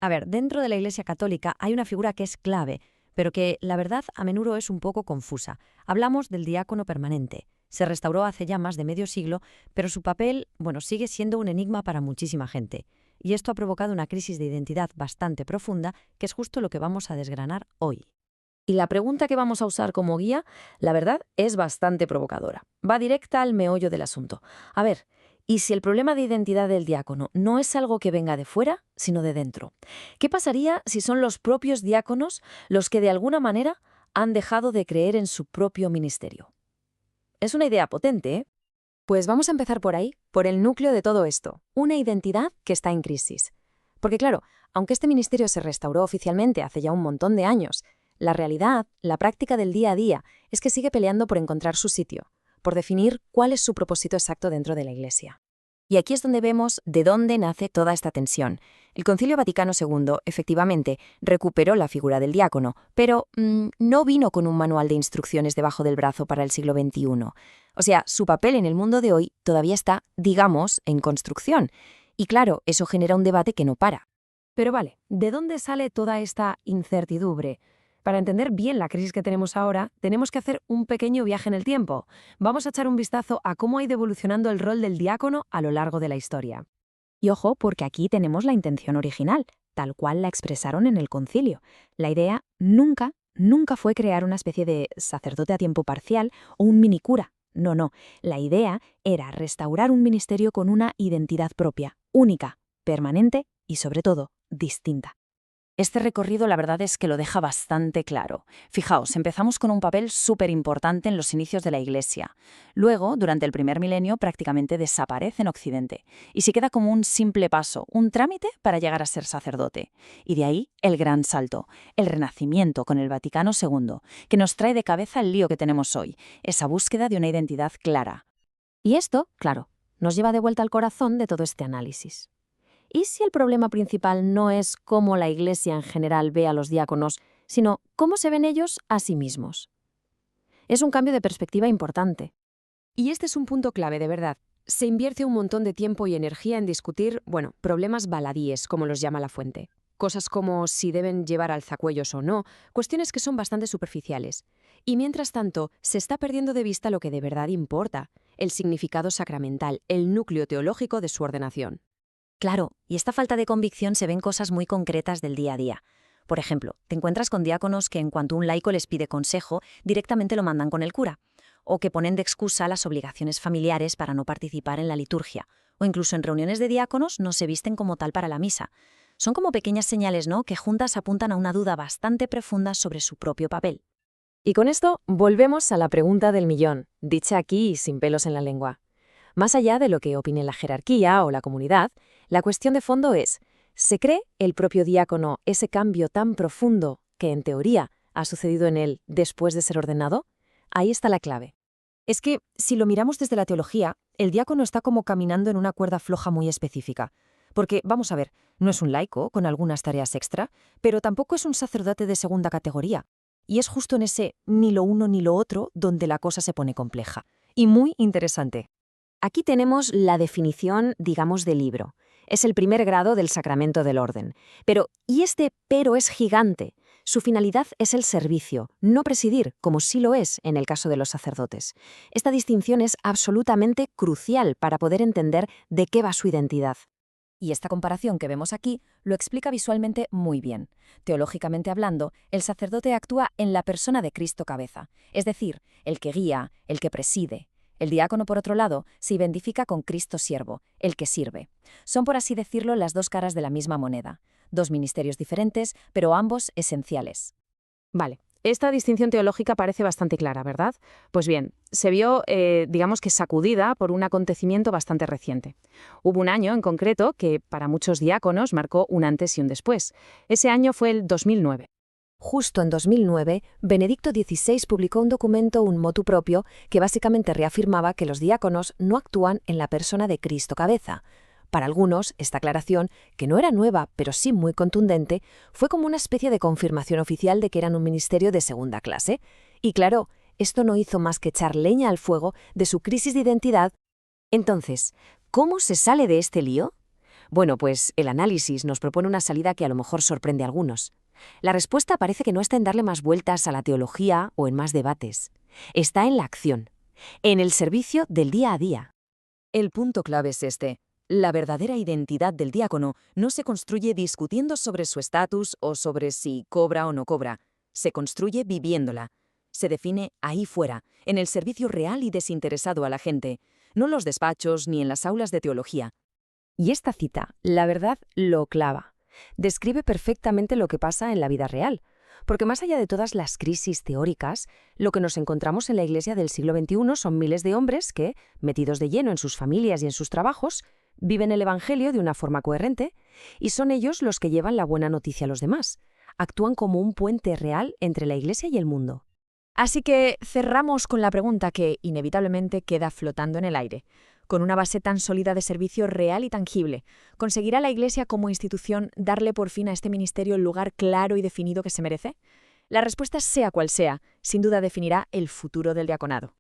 A ver, dentro de la Iglesia Católica hay una figura que es clave, pero que, la verdad, a menudo es un poco confusa. Hablamos del diácono permanente. Se restauró hace ya más de medio siglo, pero su papel, bueno, sigue siendo un enigma para muchísima gente. Y esto ha provocado una crisis de identidad bastante profunda, que es justo lo que vamos a desgranar hoy. Y la pregunta que vamos a usar como guía, la verdad, es bastante provocadora. Va directa al meollo del asunto. A ver, ¿y si el problema de identidad del diácono no es algo que venga de fuera, sino de dentro? ¿Qué pasaría si son los propios diáconos los que de alguna manera han dejado de creer en su propio ministerio? Es una idea potente, ¿eh? Pues vamos a empezar por ahí, por el núcleo de todo esto, una identidad que está en crisis. Porque claro, aunque este ministerio se restauró oficialmente hace ya un montón de años, la realidad, la práctica del día a día, es que sigue peleando por encontrar su sitio, por definir cuál es su propósito exacto dentro de la Iglesia. Y aquí es donde vemos de dónde nace toda esta tensión. El Concilio Vaticano II, efectivamente, recuperó la figura del diácono, pero no vino con un manual de instrucciones debajo del brazo para el siglo XXI. O sea, su papel en el mundo de hoy todavía está, digamos, en construcción. Y claro, eso genera un debate que no para. Pero vale, ¿de dónde sale toda esta incertidumbre? Para entender bien la crisis que tenemos ahora, tenemos que hacer un pequeño viaje en el tiempo. Vamos a echar un vistazo a cómo ha ido evolucionando el rol del diácono a lo largo de la historia. Y ojo, porque aquí tenemos la intención original, tal cual la expresaron en el concilio. La idea nunca fue crear una especie de sacerdote a tiempo parcial o un minicura. No. La idea era restaurar un ministerio con una identidad propia, única, permanente y, sobre todo, distinta. Este recorrido la verdad es que lo deja bastante claro. Fijaos, empezamos con un papel súper importante en los inicios de la Iglesia. Luego, durante el primer milenio, prácticamente desaparece en Occidente y se queda como un simple paso, un trámite para llegar a ser sacerdote. Y de ahí el gran salto, el Renacimiento con el Vaticano II, que nos trae de cabeza el lío que tenemos hoy, esa búsqueda de una identidad clara. Y esto, claro, nos lleva de vuelta al corazón de todo este análisis. ¿Y si el problema principal no es cómo la Iglesia en general ve a los diáconos, sino cómo se ven ellos a sí mismos? Es un cambio de perspectiva importante. Y este es un punto clave, de verdad. Se invierte un montón de tiempo y energía en discutir, problemas baladíes, como los llama La Fuente. Cosas como si deben llevar alzacuellos o no, cuestiones que son bastante superficiales. Y mientras tanto, se está perdiendo de vista lo que de verdad importa, el significado sacramental, el núcleo teológico de su ordenación. Claro, y esta falta de convicción se ve en cosas muy concretas del día a día. Por ejemplo, te encuentras con diáconos que en cuanto un laico les pide consejo, directamente lo mandan con el cura, o que ponen de excusa las obligaciones familiares para no participar en la liturgia, o incluso en reuniones de diáconos no se visten como tal para la misa. Son como pequeñas señales, ¿no?, que juntas apuntan a una duda bastante profunda sobre su propio papel. Y con esto volvemos a la pregunta del millón, dicha aquí y sin pelos en la lengua. Más allá de lo que opine la jerarquía o la comunidad, la cuestión de fondo es, ¿se cree el propio diácono ese cambio tan profundo que, en teoría, ha sucedido en él después de ser ordenado? Ahí está la clave. Es que, si lo miramos desde la teología, el diácono está como caminando en una cuerda floja muy específica. Porque, vamos a ver, no es un laico con algunas tareas extra, pero tampoco es un sacerdote de segunda categoría. Y es justo en ese ni lo uno ni lo otro donde la cosa se pone compleja. Y muy interesante. Aquí tenemos la definición, digamos, del libro. Es el primer grado del sacramento del orden. Y este pero es gigante. Su finalidad es el servicio, no presidir, como sí lo es en el caso de los sacerdotes. Esta distinción es absolutamente crucial para poder entender de qué va su identidad. Y esta comparación que vemos aquí lo explica visualmente muy bien. Teológicamente hablando, el sacerdote actúa en la persona de Cristo cabeza, es decir, el que guía, el que preside. El diácono, por otro lado, se identifica con Cristo siervo, el que sirve. Son, por así decirlo, las dos caras de la misma moneda. Dos ministerios diferentes, pero ambos esenciales. Vale, esta distinción teológica parece bastante clara, ¿verdad? Pues bien, se vio, digamos que sacudida por un acontecimiento bastante reciente. Hubo un año en concreto que para muchos diáconos marcó un antes y un después. Ese año fue el 2009. Justo en 2009, Benedicto XVI publicó un documento, un motu proprio, que básicamente reafirmaba que los diáconos no actúan en la persona de Cristo cabeza. Para algunos, esta aclaración, que no era nueva, pero sí muy contundente, fue como una especie de confirmación oficial de que eran un ministerio de segunda clase. Y claro, esto no hizo más que echar leña al fuego de su crisis de identidad. Entonces, ¿cómo se sale de este lío? Bueno, pues el análisis nos propone una salida que a lo mejor sorprende a algunos. La respuesta parece que no está en darle más vueltas a la teología o en más debates. Está en la acción, en el servicio del día a día. El punto clave es este. La verdadera identidad del diácono no se construye discutiendo sobre su estatus o sobre si cobra o no cobra. Se construye viviéndola. Se define ahí fuera, en el servicio real y desinteresado a la gente, no en los despachos ni en las aulas de teología. Y esta cita, la verdad, lo clava. Describe perfectamente lo que pasa en la vida real. Porque más allá de todas las crisis teóricas, lo que nos encontramos en la Iglesia del siglo XXI son miles de hombres que, metidos de lleno en sus familias y en sus trabajos, viven el Evangelio de una forma coherente, y son ellos los que llevan la buena noticia a los demás. Actúan como un puente real entre la Iglesia y el mundo. Así que cerramos con la pregunta que inevitablemente queda flotando en el aire. Con una base tan sólida de servicio real y tangible, ¿conseguirá la Iglesia como institución darle por fin a este ministerio el lugar claro y definido que se merece? La respuesta, sea cual sea, sin duda definirá el futuro del diaconado.